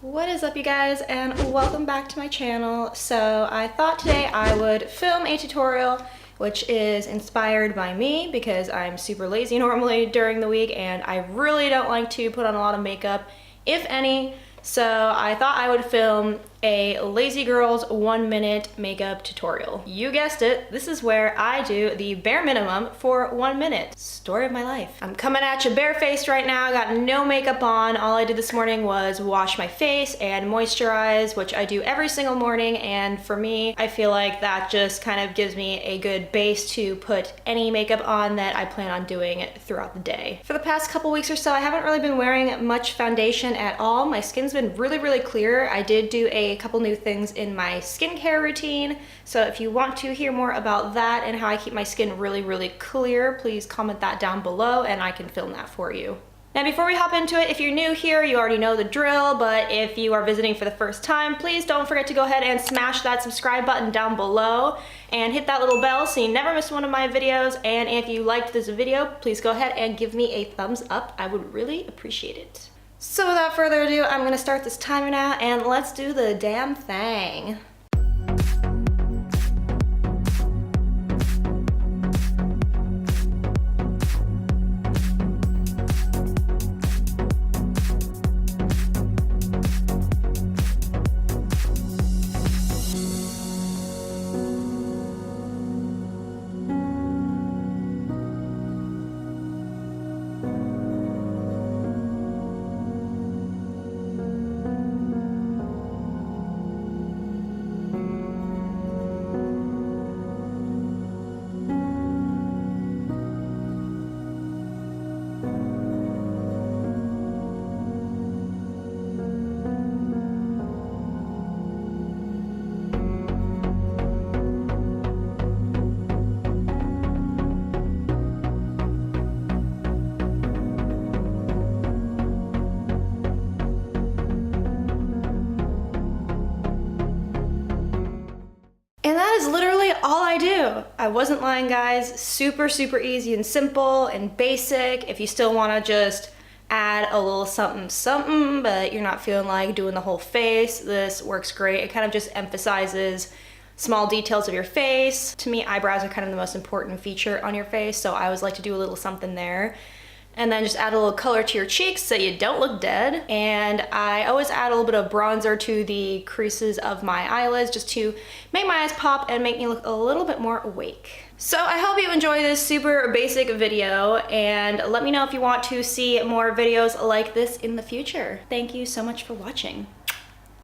What is up, you guys, and welcome back to my channel. So I thought today I would film a tutorial which is inspired by me because I'm super lazy normally during the week and I really don't like to put on a lot of makeup, if any. So I thought I would film a lazy girl's 1-minute makeup tutorial. You guessed it, this is where I do the bare minimum for 1 minute. Story of my life. I'm coming at you barefaced right now, got no makeup on. All I did this morning was wash my face and moisturize, which I do every single morning, and for me, I feel like that just kind of gives me a good base to put any makeup on that I plan on doing throughout the day. For the past couple weeks or so, I haven't really been wearing much foundation at all. My skin's been really clear. I did do a couple new things in my skincare routine, so if you want to hear more about that and how I keep my skin really clear, please comment that down below and I can film that for you. Now before we hop into it, if you're new here, you already know the drill, but if you are visiting for the first time, please don't forget to go ahead and smash that subscribe button down below and hit that little bell so you never miss one of my videos. And if you liked this video, please go ahead and give me a thumbs up. I would really appreciate it. So without further ado, I'm gonna start this timer now and let's do the damn thing. And that is literally all I do. I wasn't lying, guys. Super easy and simple and basic. If you still wanna just add a little something, but you're not feeling like doing the whole face, this works great. It kind of just emphasizes small details of your face. To me, eyebrows are kind of the most important feature on your face, so I always like to do a little something there. And then just add a little color to your cheeks so you don't look dead. And I always add a little bit of bronzer to the creases of my eyelids just to make my eyes pop and make me look a little bit more awake. So I hope you enjoy this super basic video and let me know if you want to see more videos like this in the future. Thank you so much for watching.